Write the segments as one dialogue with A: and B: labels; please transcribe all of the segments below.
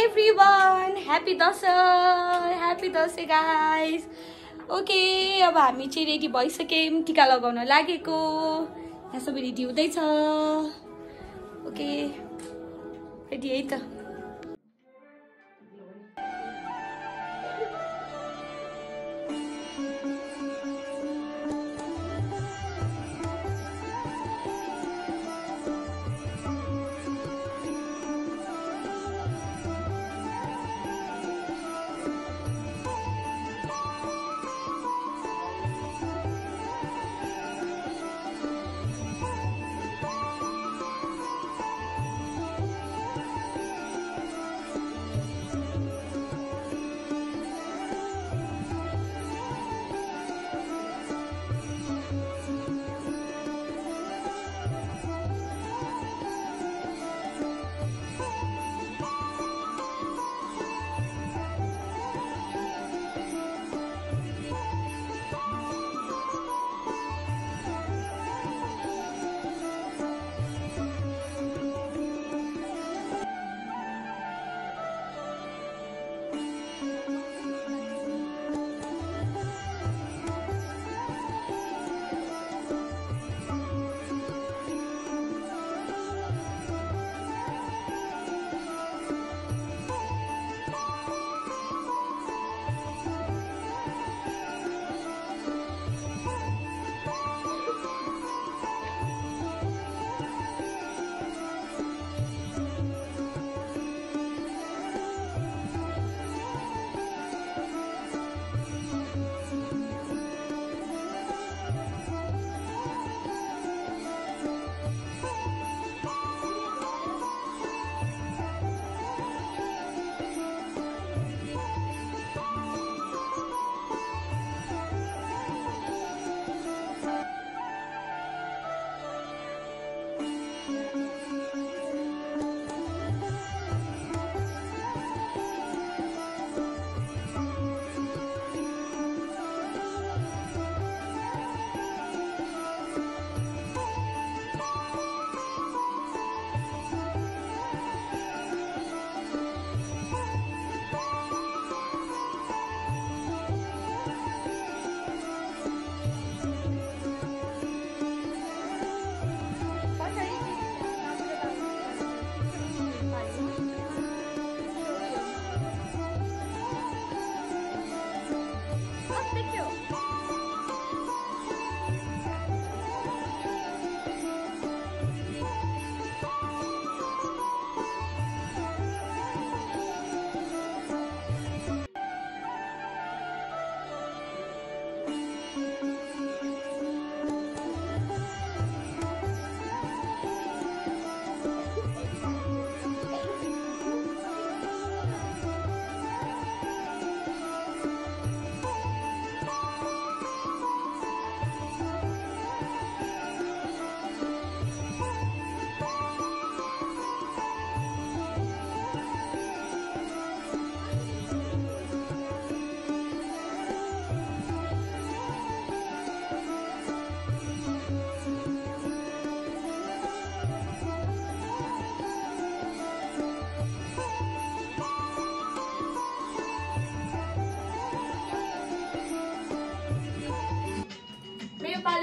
A: Everyone happy Dashain guys. Okay अब हामी चाहिँ रेडी भइसक्यौँ, टिका लगाउन लागेको। यहाँ सबै रेडी हुँदैछ। ओके रेडी है त।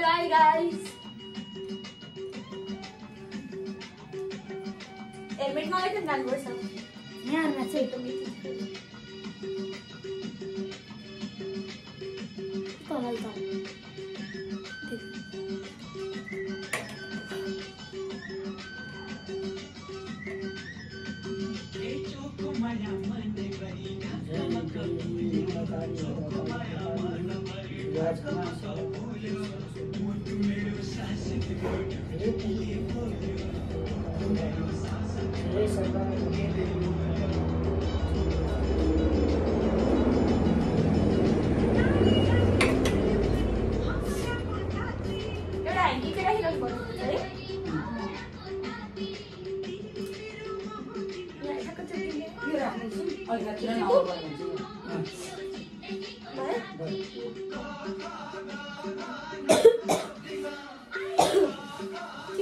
A: Hi guys. Helmet mo lang ang bursa. Yan, nasa ito meeting. Ito na ito.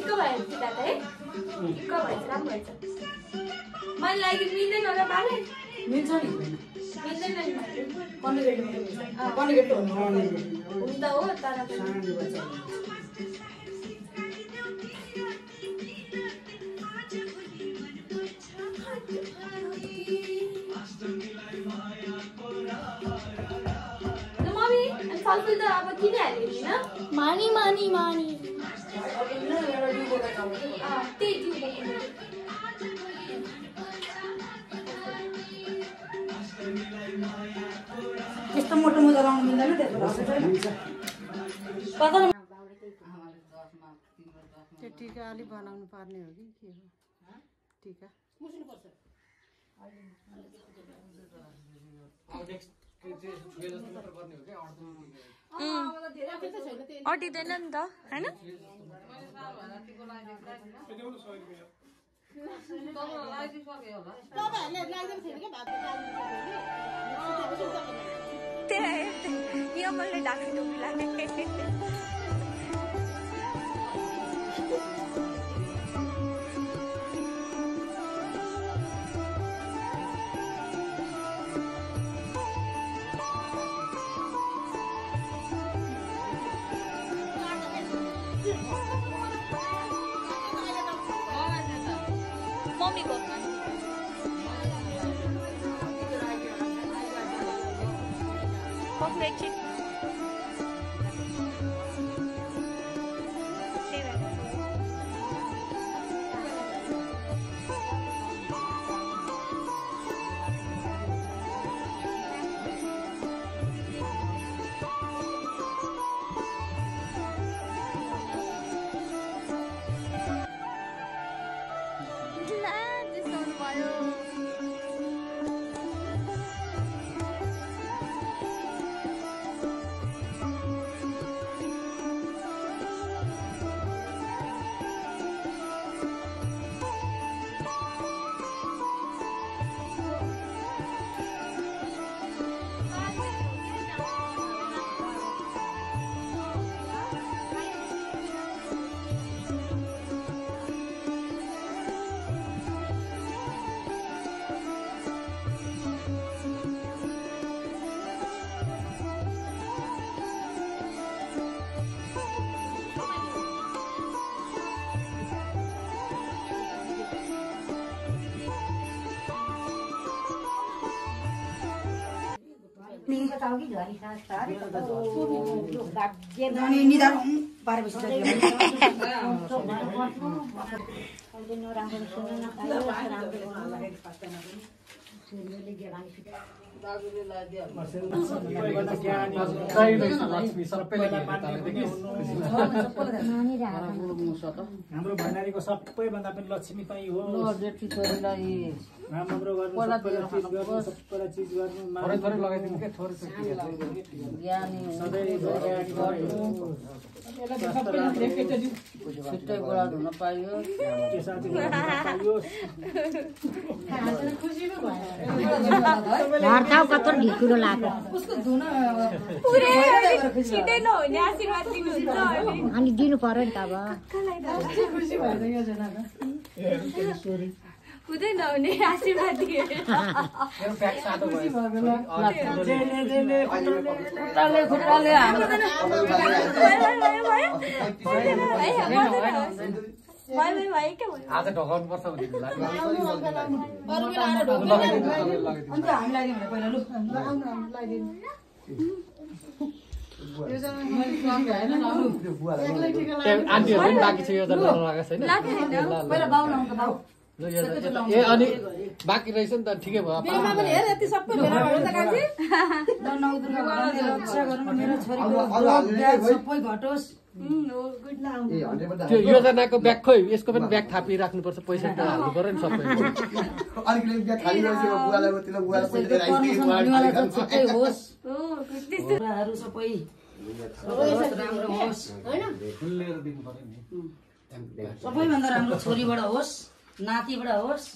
A: Kau baik, kita teh. Kau baik, kamu baik. मैले लागि मिल्दैन होला बाले
B: मिल्छ नि
A: मिल्दैन नि
B: कन्डिकेट कन्डिकेट त हुनु
A: हुन्छ हो तर
B: सानो बच्चा
A: मम्मी फलफुल त अब किनिहाल्यो नि होइन
C: मानी मानी मानी
A: त्यही दिउँदै
B: यस्तो मोटो मोटो लाउनु मिल्दैन
D: त्यो टिका अलि बनाउनु पर्ने हो कि के हो टिका
A: अटिँदैन नि त होइन यो मैले ढाक्नु टोपी मम्मीको पक्रेक चाहिँ
B: निधार पारेपछि
E: हाम्रो भण्डारीको सबैभन्दा पनि लक्ष्मी तपाईँ हो राम्रो गर्नु सबैलाई चिज गर्नु लगाइदिनु के थोरै
D: छिट्टै बुढा हुन पाइयो
C: कत्रो ढिकुरो लाग्यो अनि दिनु पर्यो नि त अब
A: हुँदै नहुने आशीर्वाद दियो
F: आज ढकाउनु पर्छ आन्टीहरू बाँकी छ योजना लगाएको छैन ए अनि बाँकी रहेछ नि त ठिकै भयो त्यो योजनाको ब्याग खोइ यसको पनि ब्याग थापिराख्नुपर्छ पैसा त हाल्नु पर्यो नि सबै
B: सबैभन्दा राम्रो छोरीबाट होस् नातिबाट होस्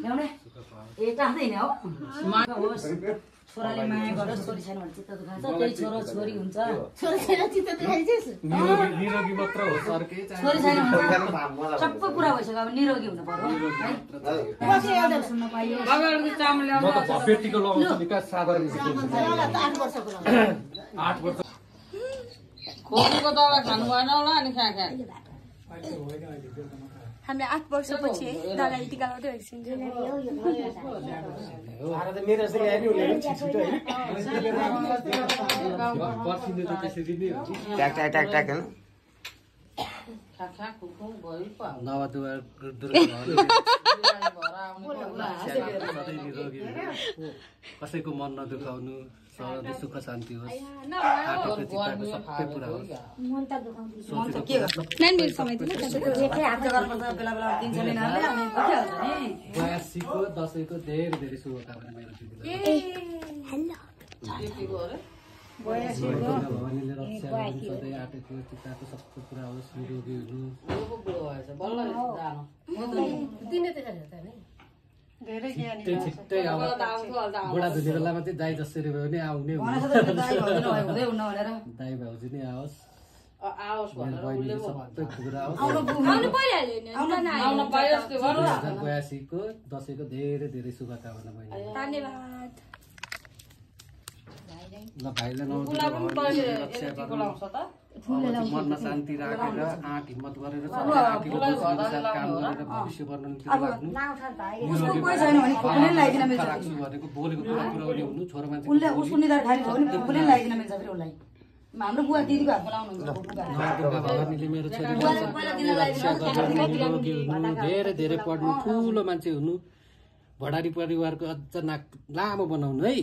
B: ल्याउने ए टाँदैन हो होस् छोराले माया गरेर छोरी छैन भने चित्त दुखाउँछ त्यही छोरो छोरी हुन्छ
F: निरोगी मात्र हो सर केही चाहिँदैन।
B: छोरी छैन भने सबै कुरा भइसक्यो अब निरोगी हुनु पर्यो है सुन्न पाइयो
F: म त भव्य टिका लगाउँछु नि का साधारण
D: 8 वर्षको
F: 8 वर्ष
D: खोकीको दबाई खानु भएन होला अनि खा
A: हामीले 8 वर्षपछि है दादाले टिका लगाउँदै एकछिन
E: मेरो जस्तै आयो नि उसले छिटो है
F: पर्सिने त त्यसरी नै हो
G: ट्याक ट्याक ट्याक ट्याक हैन
D: खा खुखु भयो पा
F: नवदुवा कसैको मन नदुखाउनु सधैँ सुख शान्ति होस् आँटेको चिताको सबै पुरा होस्
C: मन त दुखाउँछ
B: मन त के गर्छ
A: नानीहरु समय दिनु
B: जेठै हात गर्नुपर्छ बेला बेला दिन्छ नि नानीले अनि दुखिहाल्छ नि
F: बयासीको दसैँको धेरै धेरै शुभकामना मेरो दिदीलाई भवानीले रक्षा गर्नु सधैँ आँटेको चिताको सबै पुरा होस् निरोगी हुनु छिट्टै अब बुढाधुली बेलामा चाहिँ दाइ जसरी भयो भने आउने
B: हुँदै हुन्न भनेर
F: दाइ भाउजू नै आओस्
D: आओस् भनेर
F: बहिनीले सबै कुरा आओस्
A: आउनु परिहाल्यो नि
D: आउन पाइयोस् त्यो गर्नु
F: 2082को दसैँको धेरै धेरै शुभकामना बहिनी
A: धन्यवाद
F: ल भाइले रक्षा गर्नु मनमा शान्ति राखेर आँट हिम्मत गरेर काम गरेर भविष्य बनाउनु लाग्नु राख्छु भनेको बोलेको कुरा पुऱ्याउने हुनु छोरा मान्छे
B: उसले उसको निधार खाली भयो नि फुलले लगाइदिन मिल्छ फेरि उसलाई हाम्रो बुवा दिदीको हातमा लाउनुहुन्छ
F: दुर्गा भवानीले मेरो छोरीलाई रक्षा गर्नु निरोगी हुनु धेरै धेरै पढ्नु ठुलो मान्छे हुनु भडारी परिवारको अझ नाक लामो बनाउनु है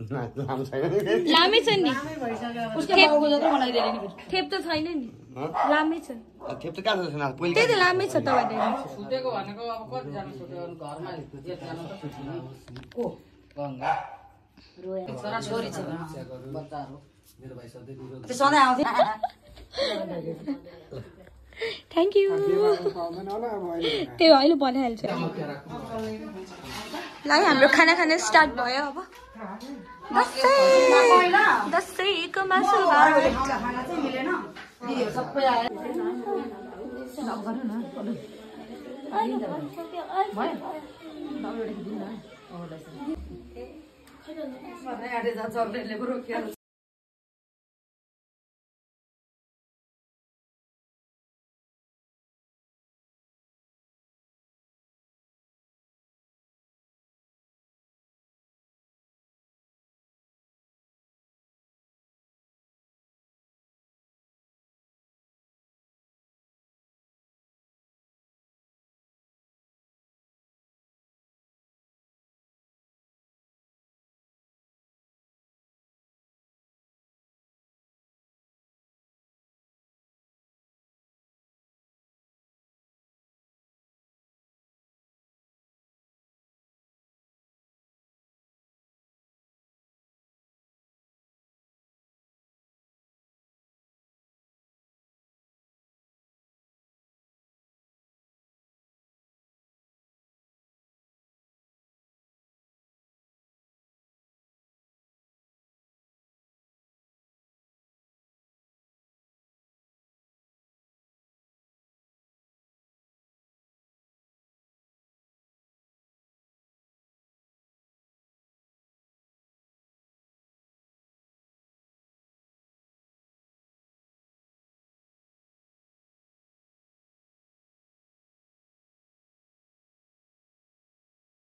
A: लामै छ नि
B: उसको बाउको जत्रो बनाइदिएर नि
A: थेप त छैन नि लामै छ
G: ठेप त कहाँ छ पहिले
A: त्यही त लामै छ तपाईले
D: छुटेको भनेको अब कति जना छुट्यो घरमा एकजना त
B: को
D: गङ्गा
B: छोरा छोरी छ
D: बच्चाहरू
F: मेरो भाइ सधैँ निरोगी
B: त्यो सधैँ आउँथ्यो
A: थ्याङ्क यू त्यही अहिले बनाइहाल्छ ल हाम्रो खाना खाना स्टार्ट भयो अब दसैँको मासु भात
B: खाना चाहिँ मिलेन दिदीहरू सबै आयो